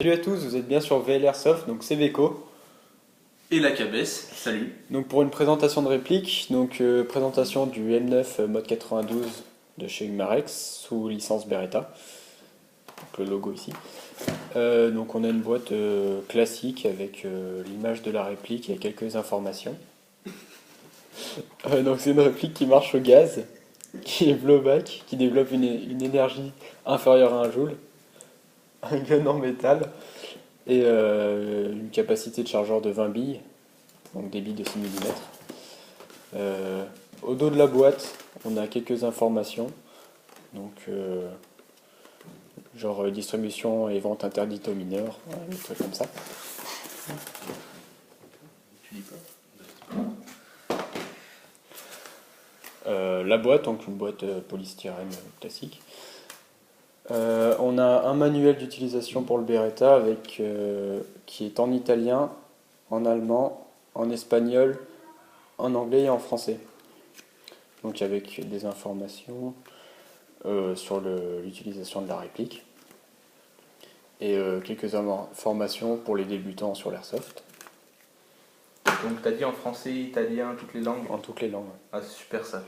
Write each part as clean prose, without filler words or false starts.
Salut à tous, vous êtes bien sur VL Airsoft, donc c'est Beko. Et la cabesse, salut. Donc pour une présentation de réplique, présentation du M9 Mode 92 de chez Humarex sous licence Beretta, donc le logo ici. Donc on a une boîte classique avec l'image de la réplique et quelques informations. Donc c'est une réplique qui marche au gaz, qui est blowback, qui développe une énergie inférieure à 1 joule, un gun en métal et une capacité de chargeur de 20 billes, donc des billes de 6 mm. Au dos de la boîte, on a quelques informations, donc genre distribution et vente interdite aux mineurs, voilà, des trucs comme ça. Tu dis pas. La boîte, donc une boîte polystyrène classique. On a un manuel d'utilisation pour le Beretta qui est en italien, en allemand, en espagnol, en anglais et en français. Donc avec des informations sur l'utilisation de la réplique et quelques informations pour les débutants sur l'airsoft. Donc t'as dit en français, italien, toutes les langues. En toutes les langues. Ah, c'est super ça.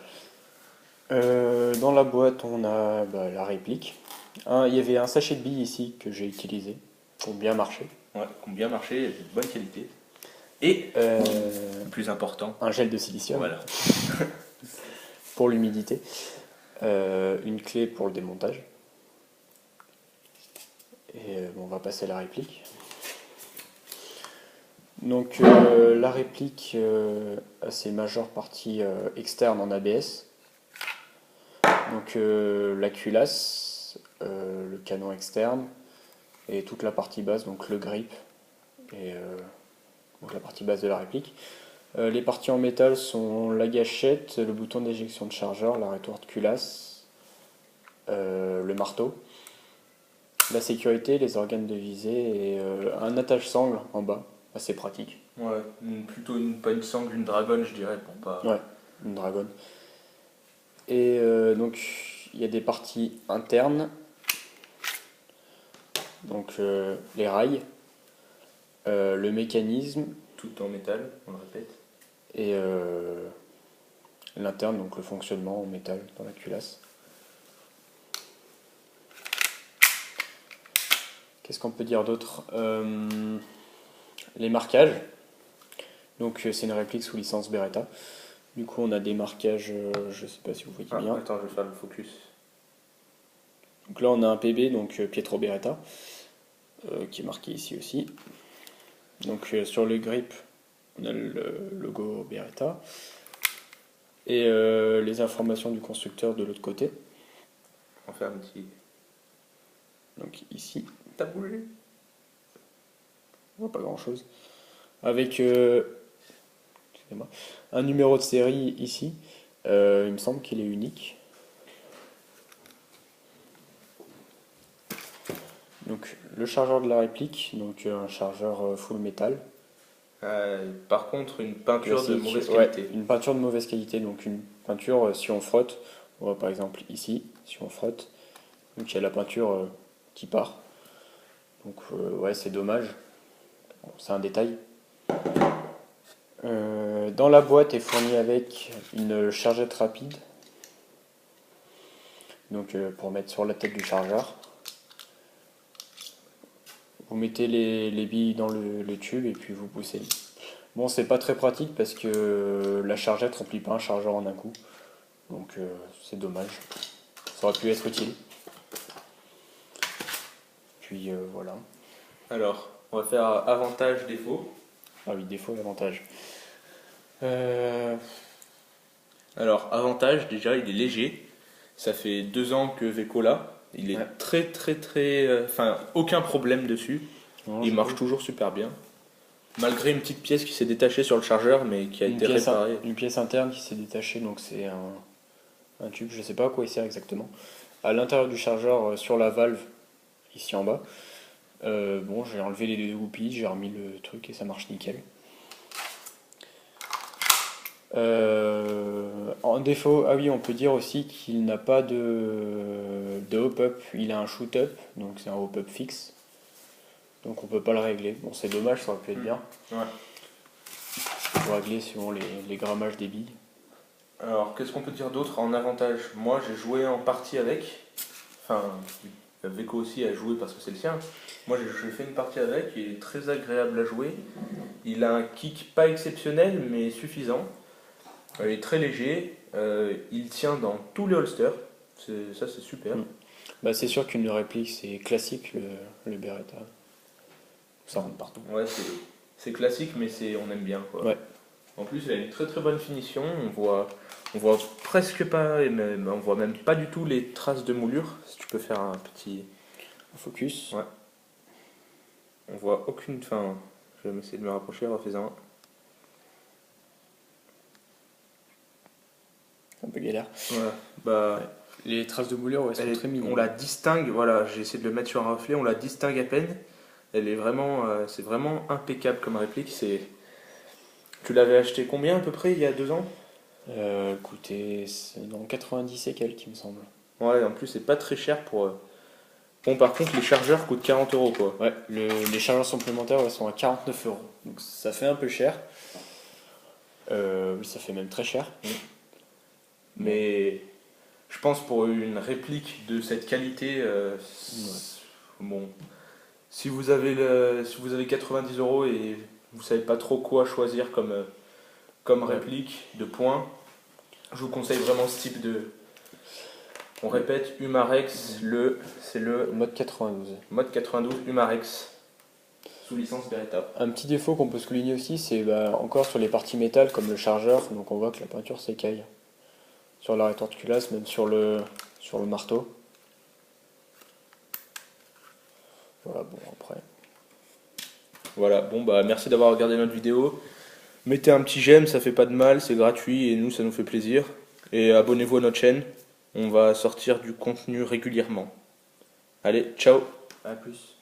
Dans la boîte, on a la réplique. Il y avait un sachet de billes ici que j'ai utilisé pour bien marcher. Ouais, qui ont bien marché, de bonne qualité. Et, le plus important, Un gel de silicium voilà. pour l'humidité. Une clé pour le démontage. Et on va passer à la réplique. Donc la réplique a ses majeures parties externes en ABS. Donc la culasse, le canon externe et toute la partie basse, donc le grip et donc la partie basse de la réplique. Les parties en métal sont la gâchette, le bouton d'éjection de chargeur, la rétorte culasse, le marteau, la sécurité, les organes de visée et un attache-sangle en bas, assez pratique. Ouais, plutôt pas une sangle, une dragonne, je dirais, pour pas. Ouais, une dragonne. Et donc il y a des parties internes, donc les rails, le mécanisme Tout en métal, on le répète. et l'interne, donc le fonctionnement en métal dans la culasse. Qu'est-ce qu'on peut dire d'autre? Les marquages. Donc c'est une réplique sous licence Beretta. Du coup on a des marquages, je sais pas si vous voyez bien. Attends, je vais faire le focus. Donc là on a un PB, donc Pietro Beretta, qui est marqué ici aussi. Donc sur le grip, on a le logo Beretta. Et les informations du constructeur de l'autre côté. On va faire un petit. Donc ici, T'as bougé. on voit pas grand chose. Avec excusez-moi, un numéro de série ici. Il me semble qu'il est unique. Donc le chargeur de la réplique, donc un chargeur full métal. Par contre, une peinture de Classique, mauvaise ouais, qualité. une peinture de mauvaise qualité, donc une peinture si on frotte, on voit par exemple ici, si on frotte, donc il y a la peinture qui part. Donc ouais, c'est dommage. Bon, c'est un détail. Dans la boîte est fournie avec une chargette rapide, donc pour mettre sur la tête du chargeur. Vous mettez les billes dans le tube et puis vous poussez. Bon, c'est pas très pratique parce que la chargette remplit pas un chargeur en un coup, donc c'est dommage. Ça aurait pu être utile. Puis voilà. Alors, on va faire avantage, défaut. Ah oui, défaut et avantage. Alors, avantage, déjà, il est léger. Ça fait 2 ans que Veco l'a. Il est Ouais. très. Enfin, aucun problème dessus. Non, Il je marche trouve. toujours super bien. Malgré une petite pièce qui s'est détachée sur le chargeur, mais qui a été réparée. Une pièce interne qui s'est détachée, donc c'est un tube, je sais pas à quoi il sert exactement. À l'intérieur du chargeur, sur la valve, ici en bas. Bon, j'ai enlevé les deux goupilles, j'ai remis le truc et ça marche nickel. En défaut, ah oui, on peut dire aussi qu'il n'a pas de hop-up, il a un shoot-up, donc c'est un hop-up fixe. donc on peut pas le régler. Bon, c'est dommage, ça aurait pu être bien. Ouais. On peut régler selon les grammages des billes. Alors, qu'est-ce qu'on peut dire d'autre en avantage? Moi, j'ai joué en partie avec. Enfin, Veko aussi a joué parce que c'est le sien. Moi, j'ai fait une partie avec. Il est très agréable à jouer. Il a un kick pas exceptionnel, mais suffisant. Il est très léger. Il tient dans tous les holsters. Ça, c'est super. Bah, c'est sûr qu'une réplique, c'est classique, le Beretta. Ça rentre partout. Ouais, c'est classique, mais on aime bien, quoi. Ouais. En plus, il a une très très bonne finition. On voit presque pas, et même, on voit même pas du tout les traces de moulure. Si tu peux faire un petit Focus. Ouais. On voit aucune. Enfin, je vais essayer de me rapprocher, refais-en un. C'est un peu galère. Voilà. Bah, Les traces de moulure, ouais, sont très minimes. on la distingue. Voilà, j'ai essayé de le mettre sur un reflet. On la distingue à peine. Elle est vraiment, c'est vraiment impeccable comme réplique. Tu l'avais acheté combien à peu près il y a 2 ans? Écoutez, c'est dans 90 et quelques, il me semble. Ouais, en plus, c'est pas très cher pour. Bon, par contre, les chargeurs coûtent 40 € quoi. Ouais, les chargeurs supplémentaires ouais, sont à 49 €. Donc ça fait un peu cher. Oui, ça fait même très cher. Mais je pense pour une réplique de cette qualité, bon, si vous avez 90 € et vous savez pas trop quoi choisir comme réplique de points, je vous conseille vraiment ce type de. On répète, Humarex, c'est le Mode 92. mode 92 Humarex, sous licence Beretta. Un petit défaut qu'on peut souligner aussi, c'est encore sur les parties métal comme le chargeur, donc on voit que la peinture s'écaille. Sur la rétorte-culasse, même sur le marteau. Voilà, bon après. Voilà, bon bah merci d'avoir regardé notre vidéo. Mettez un petit j'aime, ça fait pas de mal, c'est gratuit et nous ça nous fait plaisir. Et abonnez-vous à notre chaîne, on va sortir du contenu régulièrement. Allez, ciao. À plus.